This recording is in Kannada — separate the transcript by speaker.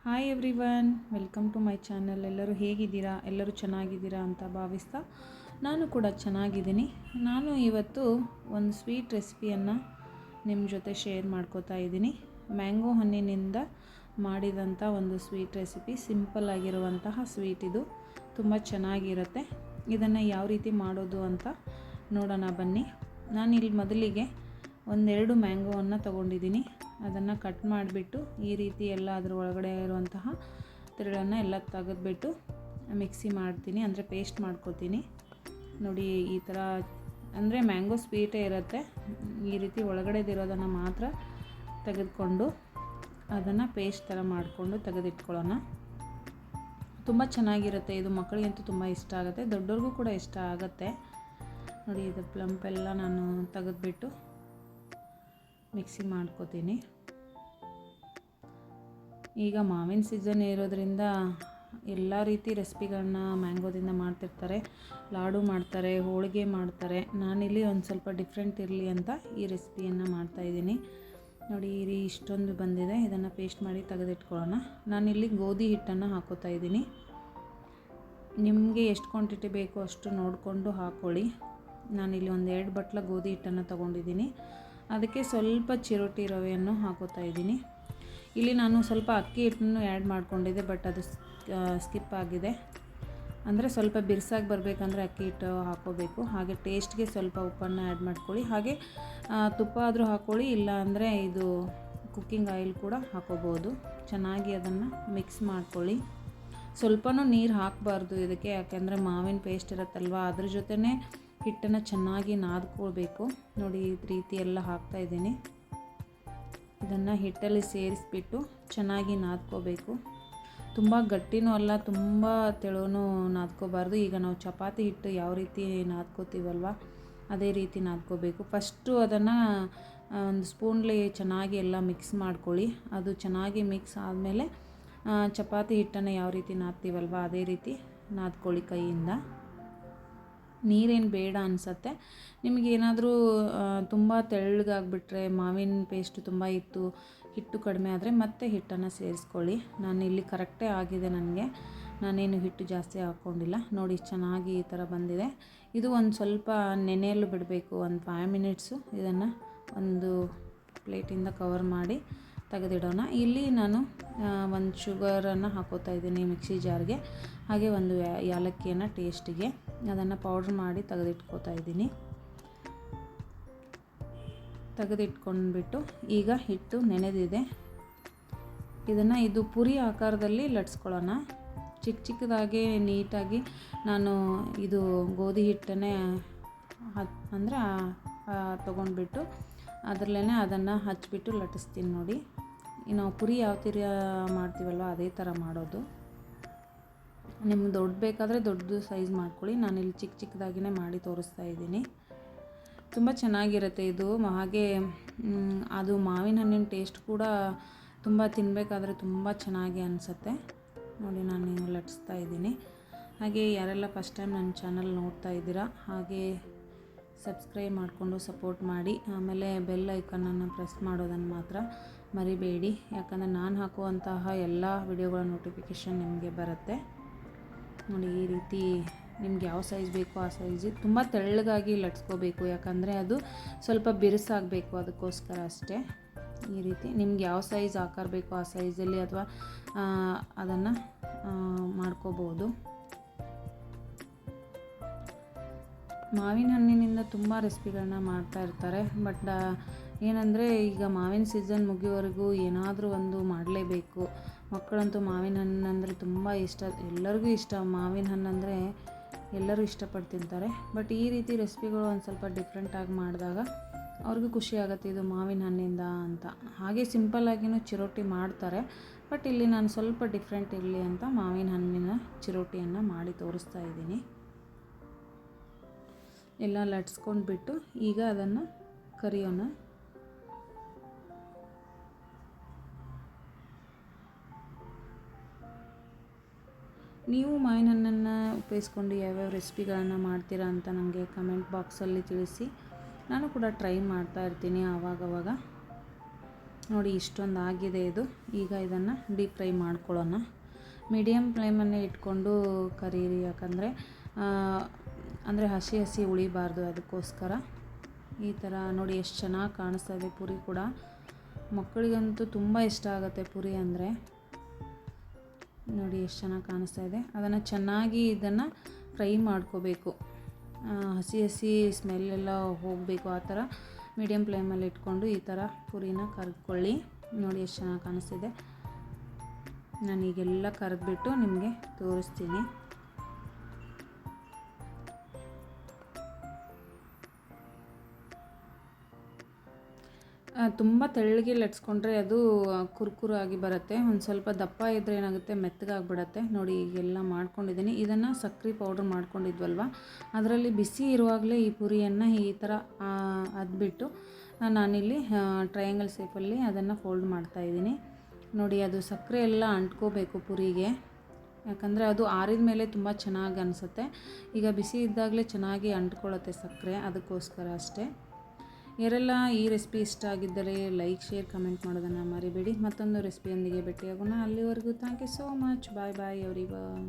Speaker 1: Hi everyone, welcome to my channel. ಎಲ್ಲರೂ ಹೇಗಿದ್ದೀರಾ? ಎಲ್ಲರೂ ಚೆನ್ನಾಗಿದ್ದೀರಾ ಅಂತ ಭಾವಿಸ್ತಾ ನಾನು ಕೂಡ ಚೆನ್ನಾಗಿದ್ದೀನಿ. ನಾನು ಇವತ್ತು ಒಂದು ಸ್ವೀಟ್ ರೆಸಿಪಿಯನ್ನು ನಿಮ್ಮ ಜೊತೆ ಶೇರ್ ಮಾಡ್ಕೋತಾ ಇದ್ದೀನಿ. ಮ್ಯಾಂಗೋ ಹಣ್ಣಿನಿಂದ ಮಾಡಿದಂಥ ಒಂದು ಸ್ವೀಟ್ ರೆಸಿಪಿ, ಸಿಂಪಲ್ ಆಗಿರುವಂತಹ ಸ್ವೀಟ್. ಇದು ತುಂಬ ಚೆನ್ನಾಗಿರುತ್ತೆ. ಇದನ್ನು ಯಾವ ರೀತಿ ಮಾಡೋದು ಅಂತ ನೋಡೋಣ ಬನ್ನಿ. ನಾನಿಲ್ಲಿ ಮೊದಲಿಗೆ ಒಂದೆರಡು ಮ್ಯಾಂಗೋವನ್ನು ತೊಗೊಂಡಿದ್ದೀನಿ. ಅದನ್ನು ಕಟ್ ಮಾಡಿಬಿಟ್ಟು ಈ ರೀತಿ ಎಲ್ಲ ಅದರ ಒಳಗಡೆ ಇರುವಂತಹ ತಿರುಳನ್ನು ಎಲ್ಲ ತೆಗೆದುಬಿಟ್ಟು ಮಿಕ್ಸಿ ಮಾಡ್ತೀನಿ, ಅಂದರೆ ಪೇಸ್ಟ್ ಮಾಡ್ಕೋತೀನಿ. ನೋಡಿ, ಈ ಥರ ಅಂದರೆ ಮ್ಯಾಂಗೋ ಸ್ವೀಟೇ ಇರುತ್ತೆ. ಈ ರೀತಿ ಒಳಗಡೆದಿರೋದನ್ನು ಮಾತ್ರ ತೆಗೆದುಕೊಂಡು ಅದನ್ನು ಪೇಸ್ಟ್ ಥರ ಮಾಡಿಕೊಂಡು ತೆಗೆದಿಟ್ಕೊಳ್ಳೋಣ. ತುಂಬ ಚೆನ್ನಾಗಿರುತ್ತೆ ಇದು. ಮಕ್ಕಳಿಗಂತೂ ತುಂಬ ಇಷ್ಟ ಆಗುತ್ತೆ, ದೊಡ್ಡವ್ರಿಗೂ ಕೂಡ ಇಷ್ಟ ಆಗುತ್ತೆ. ನೋಡಿ, ಇದು ಪ್ಲಂಪ್ ಎಲ್ಲ ನಾನು ತೆಗೆದುಬಿಟ್ಟು ಮಿಕ್ಸಿ ಮಾಡ್ಕೋತೀನಿ. ಈಗ ಮಾವಿನ ಸೀಸನ್ ಇರೋದ್ರಿಂದ ಎಲ್ಲ ರೀತಿ ರೆಸಿಪಿಗಳನ್ನ ಮ್ಯಾಂಗೋದಿಂದ ಮಾಡ್ತಿರ್ತಾರೆ. ಲಾಡು ಮಾಡ್ತಾರೆ, ಹೋಳಿಗೆ ಮಾಡ್ತಾರೆ. ನಾನಿಲ್ಲಿ ಒಂದು ಸ್ವಲ್ಪ ಡಿಫ್ರೆಂಟ್ ಇರಲಿ ಅಂತ ಈ ರೆಸಿಪಿಯನ್ನು ಮಾಡ್ತಾಯಿದ್ದೀನಿ. ನೋಡಿ, ಇಷ್ಟೊಂದು ಬಂದಿದೆ. ಇದನ್ನು ಪೇಸ್ಟ್ ಮಾಡಿ ತೆಗೆದಿಟ್ಕೊಳ್ಳೋಣ. ನಾನಿಲ್ಲಿ ಗೋಧಿ ಹಿಟ್ಟನ್ನು ಹಾಕೋತಾ ಇದ್ದೀನಿ. ನಿಮಗೆ ಎಷ್ಟು ಕ್ವಾಂಟಿಟಿ ಬೇಕೋ ಅಷ್ಟು ನೋಡಿಕೊಂಡು ಹಾಕ್ಕೊಳ್ಳಿ. ನಾನಿಲ್ಲಿ ಒಂದು 2 ಬಟ್ಲ ಗೋಧಿ ಹಿಟ್ಟನ್ನು ತೊಗೊಂಡಿದ್ದೀನಿ. ಅದಕ್ಕೆ ಸ್ವಲ್ಪ ಚಿರೋಟಿ ರವೆಯನ್ನು ಹಾಕೋತಾ ಇದ್ದೀನಿ. ಇಲ್ಲಿ ನಾನು ಸ್ವಲ್ಪ ಅಕ್ಕಿ ಹಿಟ್ಟನ್ನು ಆ್ಯಡ್ ಮಾಡ್ಕೊಂಡಿದ್ದೆ, ಬಟ್ ಅದು ಸ್ಕಿಪ್ ಆಗಿದೆ. ಅಂದರೆ ಸ್ವಲ್ಪ ಬಿರ್ಸಾಗಿ ಬರಬೇಕಂದ್ರೆ ಅಕ್ಕಿ ಹಿಟ್ಟು ಹಾಕೋಬೇಕು. ಹಾಗೆ ಟೇಸ್ಟ್ಗೆ ಸ್ವಲ್ಪ ಉಪ್ಪನ್ನು ಆ್ಯಡ್ ಮಾಡ್ಕೊಳ್ಳಿ. ಹಾಗೆ ತುಪ್ಪ ಆದರೂ ಹಾಕ್ಕೊಳ್ಳಿ, ಇಲ್ಲ ಅಂದರೆ ಇದು ಕುಕ್ಕಿಂಗ್ ಆಯಿಲ್ ಕೂಡ ಹಾಕೋಬೋದು. ಚೆನ್ನಾಗಿ ಅದನ್ನು ಮಿಕ್ಸ್ ಮಾಡ್ಕೊಳ್ಳಿ. ಸ್ವಲ್ಪನೂ ನೀರು ಹಾಕಬಾರ್ದು ಇದಕ್ಕೆ, ಯಾಕೆಂದರೆ ಮಾವಿನ ಪೇಸ್ಟ್ ಇರುತ್ತಲ್ವ, ಅದ್ರ ಜೊತೆನೇ ಹಿಟ್ಟನ್ನು ಚೆನ್ನಾಗಿ ನಾದ್ಕೊಳ್ಬೇಕು. ನೋಡಿ, ಈ ರೀತಿ ಎಲ್ಲ ಹಾಕ್ತಾಯಿದ್ದೀನಿ. ಇದನ್ನು ಹಿಟ್ಟಲ್ಲಿ ಸೇರಿಸ್ಬಿಟ್ಟು ಚೆನ್ನಾಗಿ ನಾದ್ಕೋಬೇಕು. ತುಂಬ ಗಟ್ಟಿನೂ ಅಲ್ಲ, ತುಂಬ ತೆಳುವೂ ನಾದ್ಕೋಬಾರ್ದು. ಈಗ ನಾವು ಚಪಾತಿ ಹಿಟ್ಟು ಯಾವ ರೀತಿ ನಾದ್ಕೋತೀವಲ್ವ, ಅದೇ ರೀತಿ ನಾದ್ಕೋಬೇಕು. ಫಸ್ಟು ಅದನ್ನು ಒಂದು ಸ್ಪೂನ್ಲಿ ಚೆನ್ನಾಗಿ ಎಲ್ಲ ಮಿಕ್ಸ್ ಮಾಡ್ಕೊಳ್ಳಿ. ಅದು ಚೆನ್ನಾಗಿ ಮಿಕ್ಸ್ ಆದಮೇಲೆ ಚಪಾತಿ ಹಿಟ್ಟನ್ನು ಯಾವ ರೀತಿ ನಾದ್ತೀವಲ್ವ ಅದೇ ರೀತಿ ನಾದ್ಕೊಳ್ಳಿ ಕೈಯಿಂದ. ನೀರೇನು ಬೇಡ ಅನಿಸತ್ತೆ. ನಿಮಗೇನಾದರೂ ತುಂಬ ತೆಳ್ಳಗಾಗ್ಬಿಟ್ರೆ, ಮಾವಿನ ಪೇಸ್ಟು ತುಂಬ ಇತ್ತು, ಹಿಟ್ಟು ಕಡಿಮೆ ಆದರೆ ಮತ್ತೆ ಹಿಟ್ಟನ್ನು ಸೇರಿಸ್ಕೊಳ್ಳಿ. ನಾನಿಲ್ಲಿ ಕರೆಕ್ಟೇ ಆಗಿದೆ ನನಗೆ. ನಾನೇನು ಹಿಟ್ಟು ಜಾಸ್ತಿ ಹಾಕ್ಕೊಂಡಿಲ್ಲ. ನೋಡಿ, ಚೆನ್ನಾಗಿ ಈ ಥರ ಬಂದಿದೆ. ಇದು ಒಂದು ಸ್ವಲ್ಪ ನೆನೆಯಲು ಬಿಡಬೇಕು, ಒಂದು 5 ಮಿನಿಟ್ಸು. ಇದನ್ನು ಒಂದು ಪ್ಲೇಟಿಂದ ಕವರ್ ಮಾಡಿ ತೆಗೆದಿಡೋಣ. ಇಲ್ಲಿ ನಾನು ಒಂದು ಶುಗರನ್ನು ಹಾಕೋತಾ ಇದ್ದೀನಿ ಮಿಕ್ಸಿ ಜಾರ್ಗೆ. ಹಾಗೆ ಒಂದು ಏಲಕ್ಕಿಯನ್ನು ಟೇಸ್ಟಿಗೆ, ಅದನ್ನು ಪೌಡ್ರ್ ಮಾಡಿ ತೆಗೆದಿಟ್ಕೋತಾ ಇದ್ದೀನಿ. ತೆಗೆದಿಟ್ಕೊಂಡ್ಬಿಟ್ಟು ಈಗ ಹಿಟ್ಟು ನೆನೆದಿದೆ. ಇದನ್ನು ಇದು ಪುರಿ ಆಕಾರದಲ್ಲಿ ಲಟ್ಸ್ಕೊಳ್ಳೋಣ. ಚಿಕ್ಕ ಚಿಕ್ಕದಾಗಿ ನೀಟಾಗಿ ನಾನು ಇದು ಗೋಧಿ ಹಿಟ್ಟನ್ನೇ ಅಂದರೆ ತೊಗೊಂಡ್ಬಿಟ್ಟು ಅದರಲ್ಲೇ ಅದನ್ನು ಹಚ್ಬಿಟ್ಟು ಲಟ್ಟಿಸ್ತೀನಿ. ನೋಡಿ, ನಾವು ಪುರಿ ಯಾವ ಥರ ಮಾಡ್ತೀವಲ್ವ ಅದೇ ಥರ ಮಾಡೋದು. ನಿಮ್ಗೆ ದೊಡ್ಡ ಬೇಕಾದರೆ ದೊಡ್ಡದು ಸೈಜ್ ಮಾಡ್ಕೊಳ್ಳಿ. ನಾನಿಲ್ಲಿ ಚಿಕ್ಕ ಚಿಕ್ಕದಾಗಿಯೇ ಮಾಡಿ ತೋರಿಸ್ತಾ ಇದ್ದೀನಿ. ತುಂಬ ಚೆನ್ನಾಗಿರುತ್ತೆ ಇದು. ಹಾಗೆ ಅದು ಮಾವಿನ ಹಣ್ಣಿನ ಟೇಸ್ಟ್ ಕೂಡ ತುಂಬ ತಿನ್ನಬೇಕಾದ್ರೆ ತುಂಬ ಚೆನ್ನಾಗಿ ಅನಿಸುತ್ತೆ. ನೋಡಿ, ನಾನು ಲಟ್ಟಿಸ್ತಾ ಇದ್ದೀನಿ. ಹಾಗೆ ಯಾರೆಲ್ಲ ಫಸ್ಟ್ ಟೈಮ್ ನನ್ನ ಚಾನಲ್ ನೋಡ್ತಾ ಇದ್ದೀರಾ, ಹಾಗೆ ಸಬ್ಸ್ಕ್ರೈಬ್ ಮಾಡಿಕೊಂಡು ಸಪೋರ್ಟ್ ಮಾಡಿ. ಆಮೇಲೆ ಬೆಲ್ ಐಕನನ್ನು ಪ್ರೆಸ್ ಮಾಡೋದನ್ನು ಮಾತ್ರ ಮರಿಬೇಡಿ, ಯಾಕಂದರೆ ನಾನು ಹಾಕುವಂತಹ ಎಲ್ಲ ವಿಡಿಯೋಗಳ ನೋಟಿಫಿಕೇಷನ್ ನಿಮಗೆ ಬರುತ್ತೆ. ನೋಡಿ, ಈ ರೀತಿ ನಿಮ್ಗೆ ಯಾವ ಸೈಜ್ ಬೇಕೋ ಆ ಸೈಜಿಗೆ ತುಂಬ ತೆಳ್ಳಗಾಗಿ ಲಟ್ಸ್ಕೋಬೇಕು, ಯಾಕಂದರೆ ಅದು ಸ್ವಲ್ಪ ಬಿರುಸಾಗಬೇಕು, ಅದಕ್ಕೋಸ್ಕರ ಅಷ್ಟೇ. ಈ ರೀತಿ ನಿಮ್ಗೆ ಯಾವ ಸೈಜ್ ಆಕಾರ ಬೇಕೋ ಆ ಸೈಜಲ್ಲಿ ಅಥವಾ ಅದನ್ನು ಮಾಡ್ಕೋಬೋದು. ಮಾವಿನ ಹಣ್ಣಿನಿಂದ ತುಂಬ ರೆಸಿಪಿಗಳನ್ನ ಮಾಡ್ತಾ ಇರ್ತಾರೆ. ಬಟ್ ಏನಂದರೆ ಈಗ ಮಾವಿನ ಸೀಸನ್ ಮುಗಿಯೋವರೆಗೂ ಏನಾದರೂ ಒಂದು ಮಾಡಲೇಬೇಕು. ಮಕ್ಕಳಂತೂ ಮಾವಿನ ಹಣ್ಣು ಅಂದರೆ ತುಂಬ ಇಷ್ಟ, ಎಲ್ಲರಿಗೂ ಇಷ್ಟ. ಮಾವಿನ ಹಣ್ಣು ಅಂದರೆ ಎಲ್ಲರೂ ಇಷ್ಟಪಟ್ಟು ತಿಂತಾರೆ. ಬಟ್ ಈ ರೀತಿ ರೆಸಿಪಿಗಳು ಒಂದು ಸ್ವಲ್ಪ ಡಿಫ್ರೆಂಟಾಗಿ ಮಾಡಿದಾಗ ಅವ್ರಿಗೂ ಖುಷಿ ಆಗುತ್ತೆ, ಇದು ಮಾವಿನ ಹಣ್ಣಿಂದ ಅಂತ. ಹಾಗೆ ಸಿಂಪಲ್ಲಾಗಿಯೂ ಚಿರೋಟಿ ಮಾಡ್ತಾರೆ. ಬಟ್ ಇಲ್ಲಿ ನಾನು ಸ್ವಲ್ಪ ಡಿಫ್ರೆಂಟ್ ಇರಲಿ ಅಂತ ಮಾವಿನ ಹಣ್ಣಿನ ಚಿರೋಟಿಯನ್ನು ಮಾಡಿ ತೋರಿಸ್ತಾ ಇದ್ದೀನಿ. ಎಲ್ಲ ಲಟ್ಸ್ಕೊಂಡ್ಬಿಟ್ಟು ಈಗ ಅದನ್ನು ಕರಿಯೋಣ. ನೀವು ಮಾವಿನ ಹಣ್ಣನ್ನು ಉಪಯೋಗಿಸ್ಕೊಂಡು ಯಾವ್ಯಾವ ರೆಸಿಪಿಗಳನ್ನು ಮಾಡ್ತೀರಾ ಅಂತ ನನಗೆ ಕಮೆಂಟ್ ಬಾಕ್ಸಲ್ಲಿ ತಿಳಿಸಿ. ನಾನು ಕೂಡ ಟ್ರೈ ಮಾಡ್ತಾ ಇರ್ತೀನಿ ಆವಾಗವಾಗ. ನೋಡಿ ಇಷ್ಟೊಂದು ಆಗಿದೆ ಇದು. ಈಗ ಇದನ್ನು ಡೀಪ್ ಫ್ರೈ ಮಾಡ್ಕೊಳ್ಳೋಣ. ಮೀಡಿಯಮ್ ಫ್ಲೇಮನ್ನೇ ಇಟ್ಕೊಂಡು ಕರೀರಿ, ಯಾಕಂದರೆ ಅಂದರೆ ಹಸಿ ಉಳಿಬಾರ್ದು, ಅದಕ್ಕೋಸ್ಕರ. ಈ ಥರ ನೋಡಿ ಎಷ್ಟು ಚೆನ್ನಾಗಿ ಕಾಣಿಸ್ತಾ ಇದೆ ಪೂರಿ ಕೂಡ. ಮಕ್ಕಳಿಗಂತೂ ತುಂಬ ಇಷ್ಟ ಆಗುತ್ತೆ ಪೂರಿ ಅಂದರೆ. ನೋಡಿ ಎಷ್ಟು ಚೆನ್ನಾಗಿ ಕಾಣಿಸ್ತಾ ಇದೆ. ಅದನ್ನು ಚೆನ್ನಾಗಿ ಇದನ್ನು ಫ್ರೈ ಮಾಡ್ಕೋಬೇಕು, ಹಸಿ ಸ್ಮೆಲ್ಲೆಲ್ಲ ಹೋಗಬೇಕು. ಆ ಥರ ಮೀಡಿಯಮ್ ಫ್ಲೇಮಲ್ಲಿ ಇಟ್ಕೊಂಡು ಈ ಥರ ಪೂರಿನ ಕರ್ಕೊಳ್ಳಿ. ನೋಡಿ ಎಷ್ಟು ಚೆನ್ನಾಗಿ ಕಾಣಿಸ್ತಿದೆ. ನಾನೀಗೆಲ್ಲ ಕರೆದ್ಬಿಟ್ಟು ನಿಮಗೆ ತೋರಿಸ್ತೀನಿ. ತುಂಬ ತೆಳ್ಳಗೆ ಲಟ್ಸ್ಕೊಂಡ್ರೆ ಅದು ಕುರುಕುರು ಆಗಿ ಬರುತ್ತೆ. ಒಂದು ಸ್ವಲ್ಪ ದಪ್ಪ ಇದ್ದರೆ ಏನಾಗುತ್ತೆ, ಮೆತ್ತಗಾಗ್ಬಿಡತ್ತೆ. ನೋಡಿ ಈಗೆಲ್ಲ ಮಾಡ್ಕೊಂಡಿದ್ದೀನಿ. ಇದನ್ನು ಸಕ್ಕರೆ ಪೌಡ್ರ್ ಮಾಡ್ಕೊಂಡಿದ್ವಲ್ವ, ಅದರಲ್ಲಿ ಬಿಸಿ ಇರುವಾಗಲೇ ಈ ಪೂರಿಯನ್ನು ಈ ಥರ ಅದ್ಬಿಟ್ಟು ನಾನಿಲ್ಲಿ ಟ್ರಯಾಂಗಲ್ ಶೇಪಲ್ಲಿ ಅದನ್ನು ಫೋಲ್ಡ್ ಮಾಡ್ತಾಯಿದ್ದೀನಿ. ನೋಡಿ ಅದು ಸಕ್ಕರೆ ಎಲ್ಲ ಅಂಟ್ಕೋಬೇಕು ಪೂರಿಗೆ, ಯಾಕಂದರೆ ಅದು ಆರಿದ ಮೇಲೆ ತುಂಬ ಚೆನ್ನಾಗಿ ಅನಿಸುತ್ತೆ. ಈಗ ಬಿಸಿ ಇದ್ದಾಗಲೇ ಚೆನ್ನಾಗಿ ಅಂಟ್ಕೊಳ್ಳುತ್ತೆ ಸಕ್ಕರೆ, ಅದಕ್ಕೋಸ್ಕರ ಅಷ್ಟೇ. ಯಾರೆಲ್ಲ ಈ ರೆಸಿಪಿ ಇಷ್ಟ ಆಗಿದ್ದರೆ ಲೈಕ್, ಶೇರ್, ಕಮೆಂಟ್ ಮಾಡೋದನ್ನು ಮರಿಬೇಡಿ. ಮತ್ತೊಂದು ರೆಸಿಪಿಯೊಂದಿಗೆ ಭೇಟಿಯಾಗೋಣ. ಅಲ್ಲಿವರೆಗೂ thank you so much. Bye everyone.